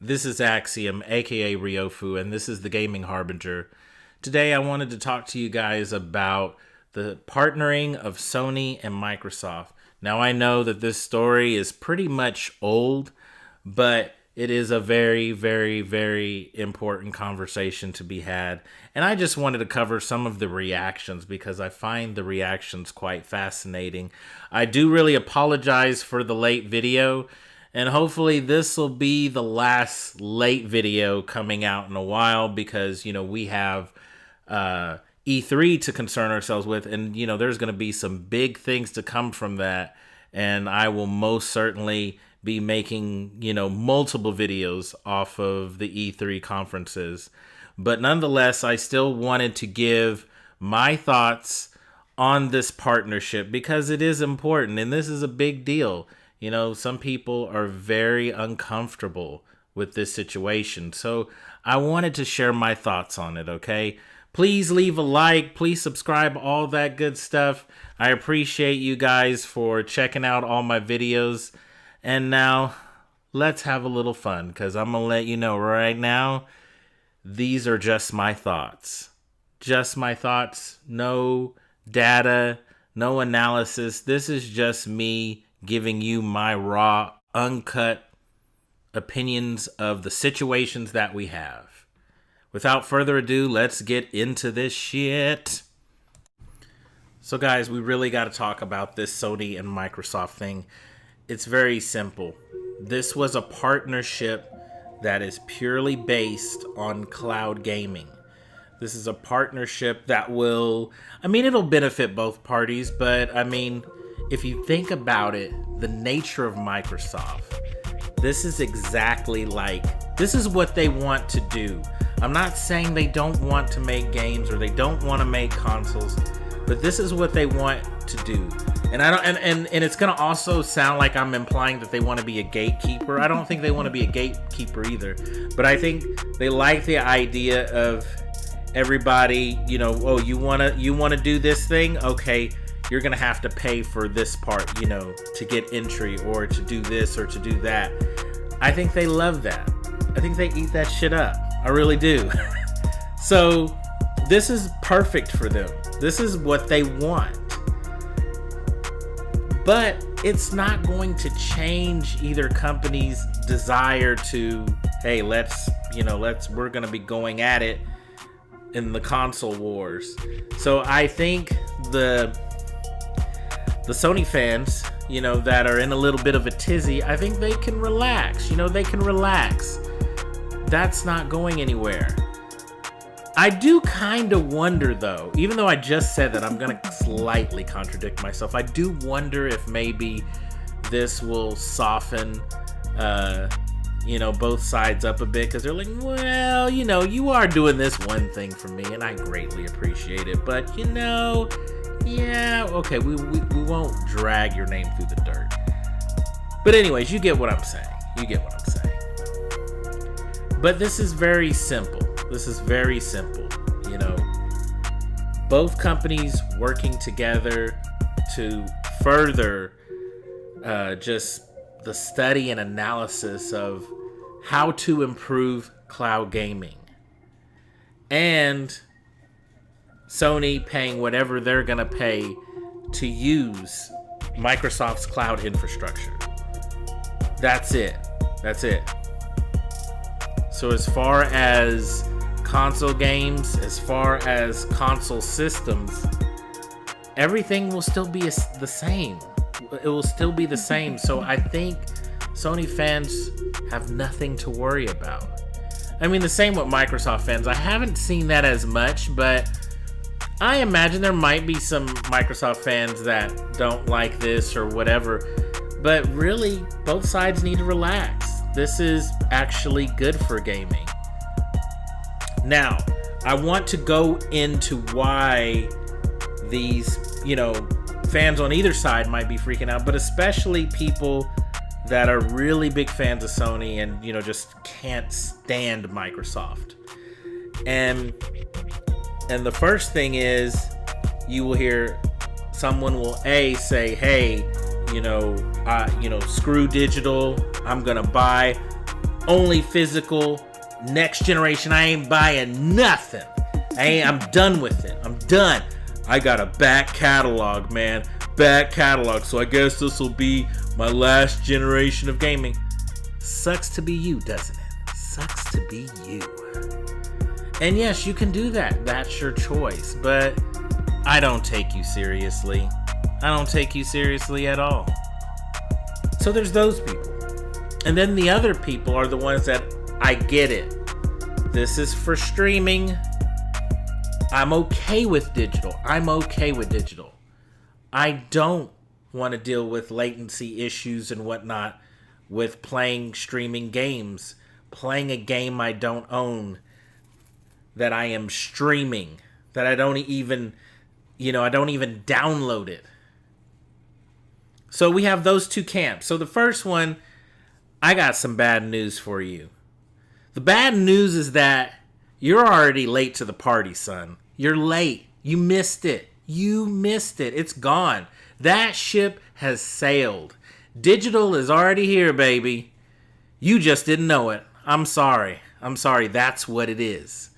This is Axiom, aka Ryofu, and this is the Gaming Harbinger. Today I wanted to talk to you guys about the partnering of Sony and Microsoft. Now I know that this story is pretty much old, but it is a very, very, very important conversation to be had. And I just wanted to cover some of the reactions because I find the reactions quite fascinating. I do really apologize for the late video. And hopefully this will be the last late video coming out in a while because, we have E3 to concern ourselves with. And, there's going to be some big things to come from that. And I will most certainly be making, multiple videos off of the E3 conferences. But nonetheless, I still wanted to give my thoughts on this partnership because it is important and this is a big deal. Some people are very uncomfortable with this situation. So I wanted to share my thoughts on it, okay? Please leave a like. Please subscribe, all that good stuff. I appreciate you guys for checking out all my videos. And now let's have a little fun because I'm going to let you know right now, these are just my thoughts. Just my thoughts. No data, no analysis. This is just me giving you my raw, uncut opinions of the situations that we have. Without further ado, let's get into this shit. So guys, we really got to talk about this Sony and Microsoft thing. It's very simple. This was a partnership that is purely based on cloud gaming. This is a partnership that it'll benefit both parties, but if you think about it, the nature of Microsoft, this is what they want to do. I'm not saying they don't want to make games or they don't want to make consoles, but this is what they want to do. And and it's gonna also sound like I'm implying that they want to be a gatekeeper. I don't think they want to be a gatekeeper either, but I think they like the idea of everybody, you wanna do this thing, okay, you're gonna have to pay for this part, to get entry or to do this or to do that. I think they love that. I think they eat that shit up. I really do. So this is perfect for them. This is what they want. But it's not going to change either company's desire to, hey, we're gonna be going at it in the console wars. So I think the Sony fans, that are in a little bit of a tizzy, I think they can relax. They can relax. That's not going anywhere. I do kind of wonder, though, even though I just said that, I'm going to slightly contradict myself. I do wonder if maybe this will soften, both sides up a bit, because they're like, well, you are doing this one thing for me, and I greatly appreciate it, but, yeah, okay, we won't drag your name through the dirt. But anyways, you get what I'm saying. But this is very simple. Both companies working together to further just the study and analysis of how to improve cloud gaming. And Sony paying whatever they're going to pay to use Microsoft's cloud infrastructure. That's it. So as far as console games, as far as console systems, everything will still be the same. It will still be the same. So I think Sony fans have nothing to worry about. The same with Microsoft fans. I haven't seen that as much, but I imagine there might be some Microsoft fans that don't like this or whatever. But really, both sides need to relax. This is actually good for gaming. Now, I want to go into why these, fans on either side might be freaking out, but especially people that are really big fans of Sony and, just can't stand Microsoft. And the first thing is, you will hear someone will say, hey, screw digital, I'm gonna buy only physical. Next generation, I ain't buying nothing. I'm done with it. I'm done. I got a back catalog, man. Back catalog. So I guess this will be my last generation of gaming. Sucks to be you, doesn't it? Sucks to be you. And yes, you can do that. That's your choice. But I don't take you seriously. I don't take you seriously at all. So there's those people. And then the other people are the ones that I get it. This is for streaming. I'm okay with digital. I'm okay with digital. I don't want to deal with latency issues and whatnot with playing streaming games. Playing a game I don't own that I am streaming. That I don't even, I don't even download it. So we have those two camps. So the first one, I got some bad news for you. The bad news is that you're already late to the party, son. You're late. You missed it. You missed it. It's gone. That ship has sailed. Digital is already here, baby. You just didn't know it. I'm sorry. I'm sorry. That's what it is.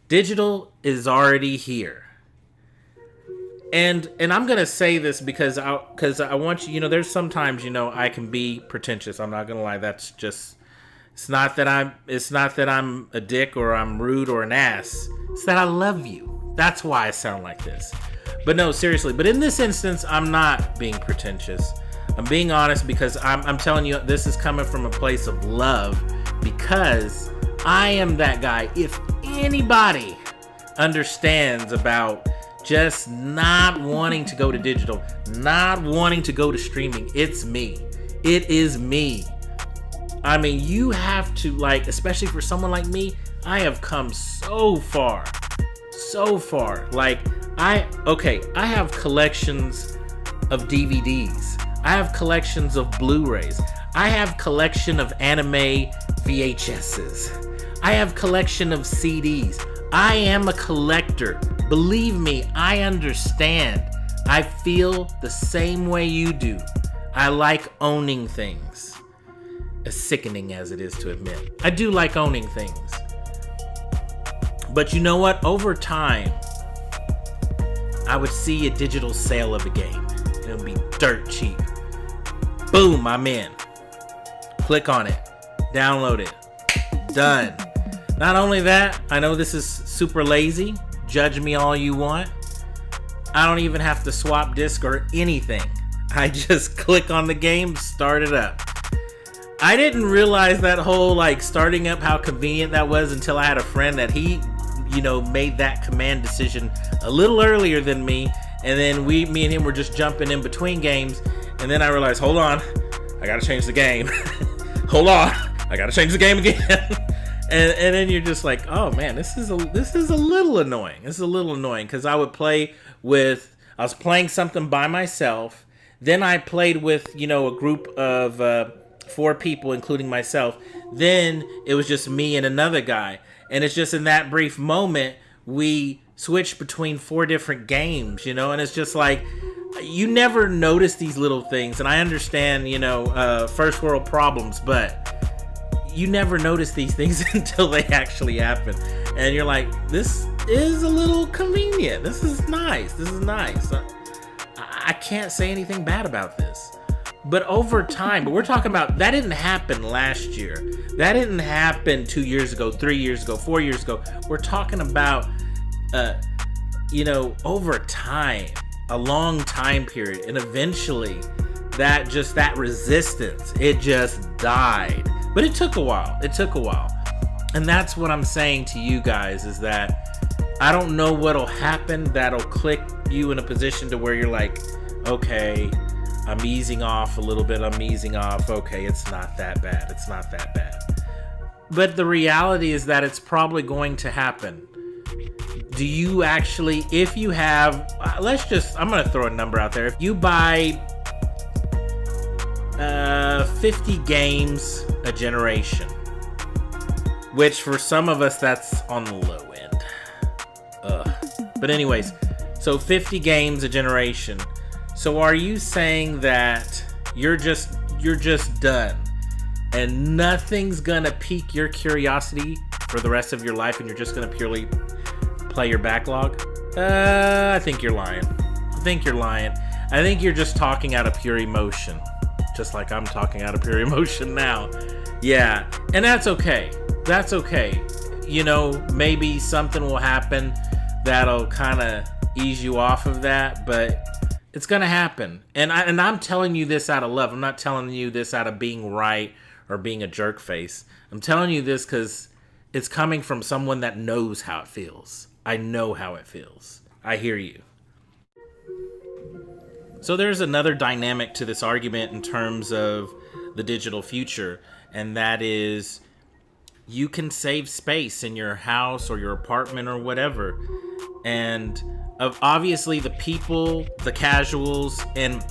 Digital is already here. And I'm going to say this because I want you, there's sometimes, I can be pretentious. I'm not going to lie. That's just, it's not that I'm a dick or I'm rude or an ass. It's that I love you. That's why I sound like this. But no, seriously. But in this instance, I'm not being pretentious. I'm being honest because I'm telling you, this is coming from a place of love because I am that guy. If anybody understands about just not wanting to go to digital, not wanting to go to streaming, it's me. It is me. I mean, you have to, especially for someone like me, I have come so far. So far. I have collections of DVDs. I have collections of Blu-rays. I have collection of anime VHSs. I have collection of CDs. I am a collector. Believe me, I understand. I feel the same way you do. I like owning things. As sickening as it is to admit. I do like owning things. But you know what? Over time, I would see a digital sale of a game. It'll be dirt cheap. Boom, I'm in. Click on it. Download it. Done. Not only that, I know this is super lazy. Judge me all you want. I don't even have to swap disc or anything. I just click on the game, start it up. I didn't realize that whole starting up, how convenient that was until I had a friend that he, made that command decision a little earlier than me. And then me and him were just jumping in between games. And then I realized, hold on, I gotta change the game. Hold on, I gotta change the game again. and then you're just like, oh man, this is a little annoying. This is a little annoying because I was playing something by myself. Then I played with, a group of 4 people, including myself. Then it was just me and another guy. And it's just in that brief moment, we switched between 4 different games, and it's just like, you never notice these little things. And I understand, first world problems, but you never notice these things until they actually happen. And you're like, this is a little convenient. This is nice. I can't say anything bad about this. But over time, we're talking about, that didn't happen last year. That didn't happen 2 years ago, 3 years ago, 4 years ago. We're talking about, over time, a long time period. And eventually, that resistance, it just died. But it took a while. And that's what I'm saying to you guys, is that I don't know what'll happen that'll click you in a position to where you're like, okay, I'm easing off a little bit. Okay, it's not that bad. But the reality is that it's probably going to happen. Do you actually, if you have, I'm going to throw a number out there. If you buy 50 games a generation, which for some of us, that's on the low end. But anyways, so 50 games a generation. So are you saying that you're just done and nothing's gonna pique your curiosity for the rest of your life and you're just gonna purely play your backlog, I think you're lying. I think you're just talking out of pure emotion. Just like I'm talking out of pure emotion now. Yeah, and that's okay. That's okay. You know, maybe something will happen that'll kind of ease you off of that, but it's gonna happen. And I'm telling you this out of love. I'm not telling you this out of being right or being a jerk face. I'm telling you this because it's coming from someone that knows how it feels. I know how it feels. I hear you. So there's another dynamic to this argument in terms of the digital future, and that is you can save space in your house or your apartment or whatever. And obviously the people, the casuals, and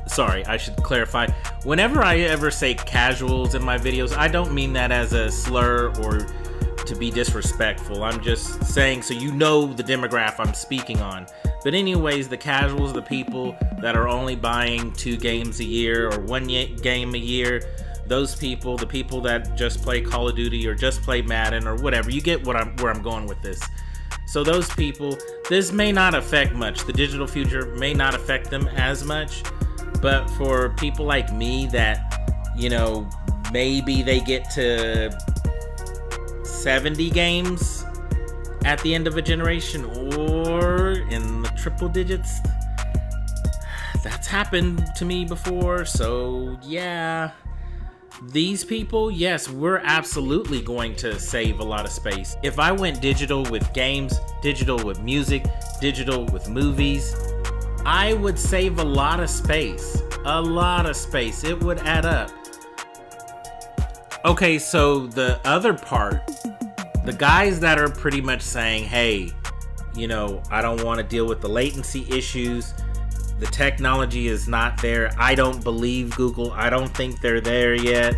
sorry, I should clarify. Whenever I ever say casuals in my videos, I don't mean that as a slur or to be disrespectful. I'm just saying so you know the demographic I'm speaking on. But anyways, the casuals, the people that are only buying 2 games a year or 1 game a year, those people, the people that just play Call of Duty or just play Madden or whatever, you get where I'm going with this. So those people, this may not affect much. The digital future may not affect them as much. But for people like me that, you know, maybe they get to 70 games at the end of a generation or in the triple digits, that's happened to me before. So yeah, these people, yes, we're absolutely going to save a lot of space. If I went digital with games, digital with music, digital with movies, I would save a lot of space. A lot of space. It would add up. Okay, so the other part, the guys that are pretty much saying, hey, you know, I don't want to deal with the latency issues. The technology is not there. I don't believe Google. I don't think they're there yet.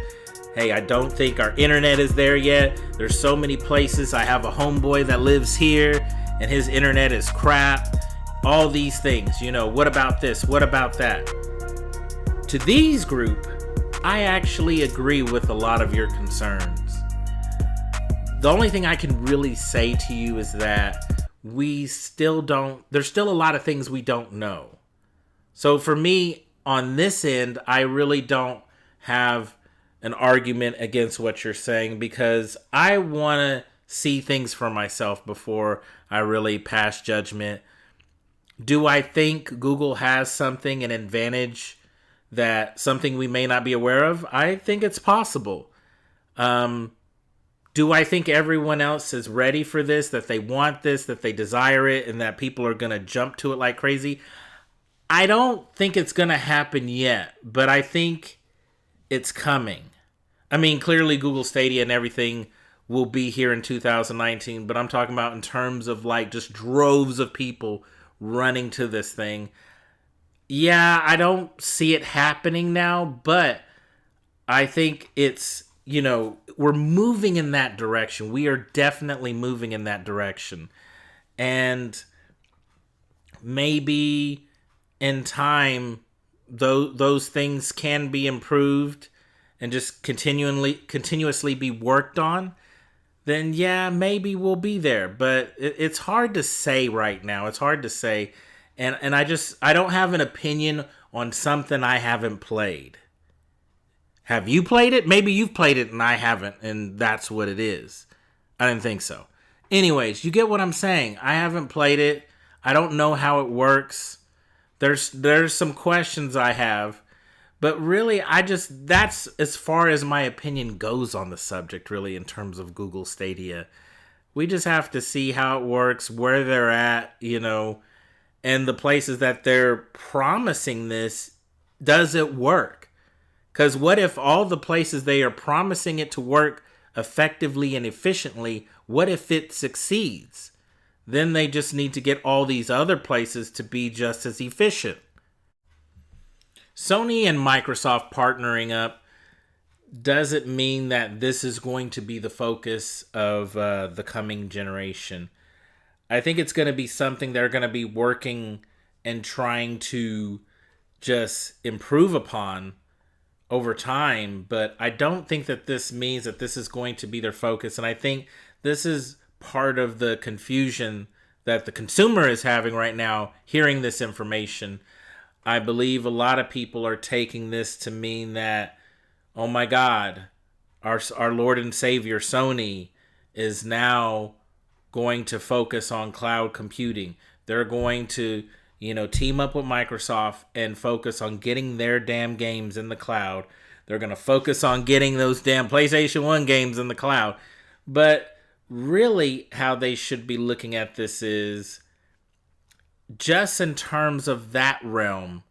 Hey, I don't think our internet is there yet. There's so many places. I have a homeboy that lives here and his internet is crap. All these things, you know, what about this? What about that? To these group, I actually agree with a lot of your concerns. The only thing I can really say to you is that there's still a lot of things we don't know. So for me, on this end, I really don't have an argument against what you're saying because I want to see things for myself before I really pass judgment. Do I think Google has something, an advantage, that something we may not be aware of? I think it's possible. Do I think everyone else is ready for this, that they want this, that they desire it, and that people are going to jump to it like crazy? I don't think it's going to happen yet, but I think it's coming. I mean, clearly Google Stadia and everything will be here in 2019, but I'm talking about in terms of like just droves of people running to this thing. Yeah, I don't see it happening now, but I think it's, you know, we're moving in that direction. We are definitely moving in that direction. And maybe in time, those things can be improved and just continuously be worked on. Then yeah, maybe we'll be there. But it's hard to say right now. It's hard to say. And I don't have an opinion on something I haven't played. Have you played it? Maybe you've played it and I haven't, and that's what it is. I didn't think so. Anyways, you get what I'm saying. I haven't played it. I don't know how it works. There's some questions I have. But really, that's as far as my opinion goes on the subject, really, in terms of Google Stadia. We just have to see how it works, where they're at, you know, and the places that they're promising this, does it work? Because what if all the places they are promising it to work effectively and efficiently, what if it succeeds? Then they just need to get all these other places to be just as efficient. Sony and Microsoft partnering up doesn't mean that this is going to be the focus of the coming generation. I think it's going to be something they're going to be working and trying to just improve upon over time, but I don't think that this means that this is going to be their focus. And I think this is part of the confusion that the consumer is having right now hearing this information. I believe a lot of people are taking this to mean that, oh my God, our Lord and Savior Sony is now going to focus on cloud computing. They're going to, team up with Microsoft and focus on getting their damn games in the cloud. They're going to focus on getting those damn PlayStation 1 games in the cloud. But really, how they should be looking at this is just in terms of that realm,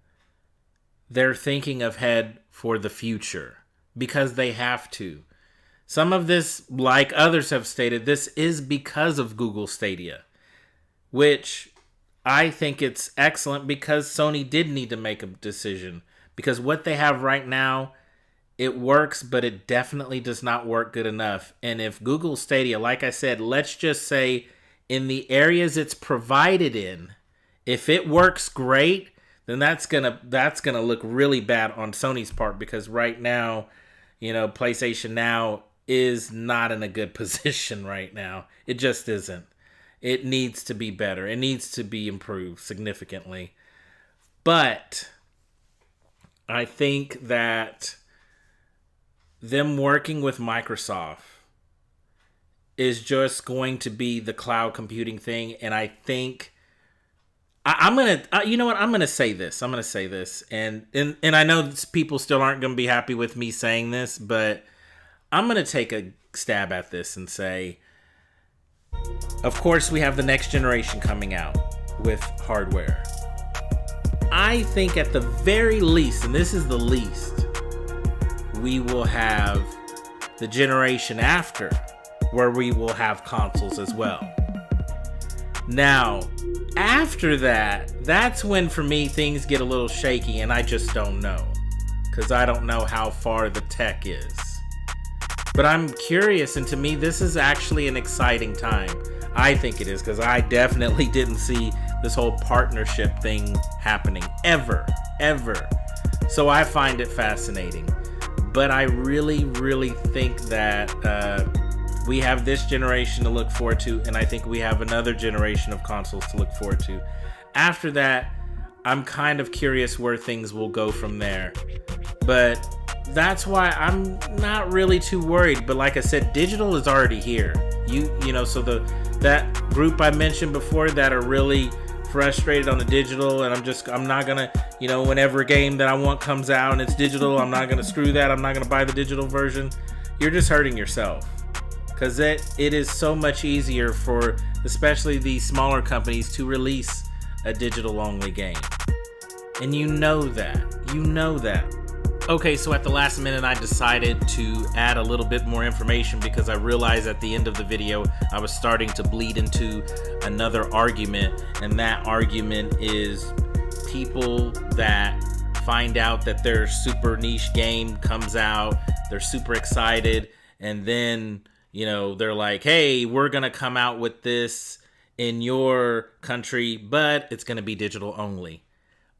they're thinking ahead for the future because they have to. Some of this, like others have stated, this is because of Google Stadia, which I think it's excellent because Sony did need to make a decision, because what they have right now, it works, but it definitely does not work good enough. And if Google Stadia, like I said, let's just say in the areas it's provided in, if it works great, then that's gonna look really bad on Sony's part, because right now, PlayStation Now is not in a good position right now. It just isn't. It needs to be better. It needs to be improved significantly. But I think that them working with Microsoft is just going to be the cloud computing thing. And I think I'm going to, I'm going to say this. And I know people still aren't going to be happy with me saying this, but I'm going to take a stab at this and say, of course, we have the next generation coming out with hardware. I think at the very least, and this is the least, we will have the generation after where we will have consoles as well. Now, after that, that's when for me things get a little shaky, and I just don't know, because I don't know how far the tech is. But I'm curious, and to me this is actually an exciting time. I think it is, because I definitely didn't see this whole partnership thing happening ever. So I find it fascinating. But I really, really think that we have this generation to look forward to, and I think we have another generation of consoles to look forward to. After that, I'm kind of curious where things will go from there. But that's why I'm not really too worried. But like I said, digital is already here. So that group I mentioned before that are really frustrated on the digital, and I'm not gonna, whenever a game that I want comes out and it's digital, I'm not gonna screw that. I'm not gonna buy the digital version. You're just hurting yourself, because it is so much easier for especially these smaller companies to release a digital only game, and you know that. Okay, so at the last minute, I decided to add a little bit more information because I realized at the end of the video, I was starting to bleed into another argument. And that argument is people that find out that their super niche game comes out, they're super excited, and then, they're like, hey, we're going to come out with this in your country, but it's going to be digital only.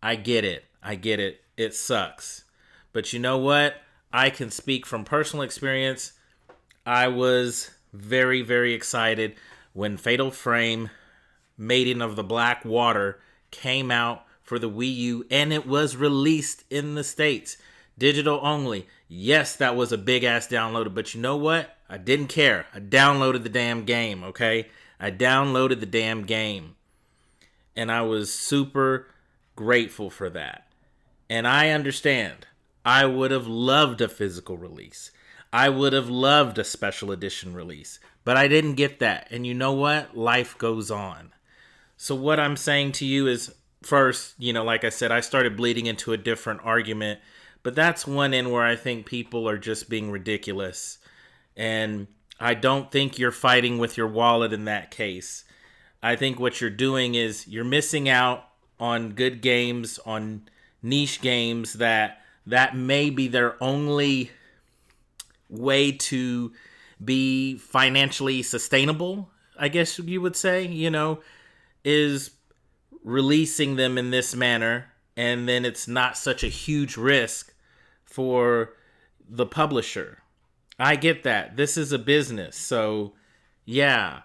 I get it. It sucks. But you know what? I can speak from personal experience. I was very, very excited when Fatal Frame, Maiden of the Black Water, came out for the Wii U, and it was released in the States. Digital only. Yes, that was a big-ass download, but you know what? I didn't care. I downloaded the damn game, okay? I downloaded the damn game. And I was super grateful for that. And I understand. I would have loved a physical release. I would have loved a special edition release. But I didn't get that. And you know what? Life goes on. So what I'm saying to you is, first, like I said, I started bleeding into a different argument. But that's one end where I think people are just being ridiculous. And I don't think you're fighting with your wallet in that case. I think what you're doing is you're missing out on good games, on niche games that may be their only way to be financially sustainable, I guess you would say, is releasing them in this manner. And then it's not such a huge risk for the publisher. I get that. This is a business. So, yeah.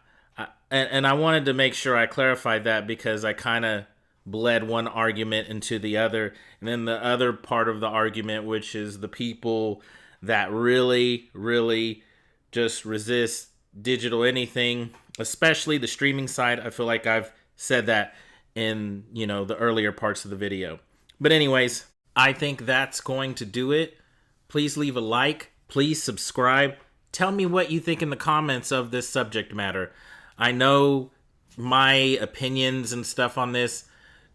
And I wanted to make sure I clarified that because I kind of bled one argument into the other. And then the other part of the argument, which is the people that really, really just resist digital anything, especially the streaming side. I feel like I've said that in, the earlier parts of the video. But anyways, I think that's going to do it. Please leave a like. Please subscribe. Tell me what you think in the comments of this subject matter. I know my opinions and stuff on this.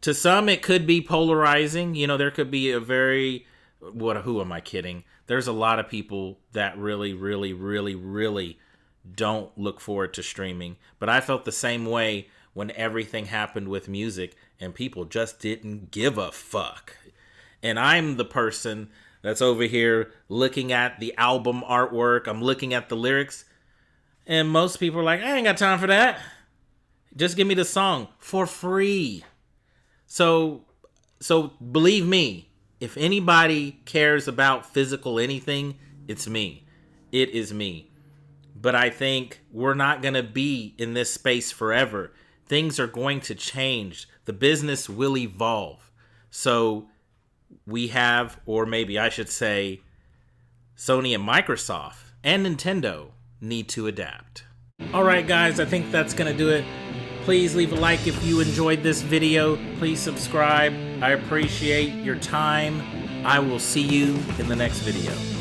To some, it could be polarizing. There could be who am I kidding? There's a lot of people that really, really, really, really don't look forward to streaming. But I felt the same way when everything happened with music and people just didn't give a fuck. And I'm the person that's over here looking at the album artwork. I'm looking at the lyrics. And most people are like, I ain't got time for that. Just give me the song for free. So believe me, if anybody cares about physical anything, it's me. It is me. But I think we're not going to be in this space forever. Things are going to change. The business will evolve. So we have, or maybe I should say, Sony and Microsoft and Nintendo need to adapt. Alright guys, I think that's going to do it. Please leave a like if you enjoyed this video. Please subscribe. I appreciate your time. I will see you in the next video.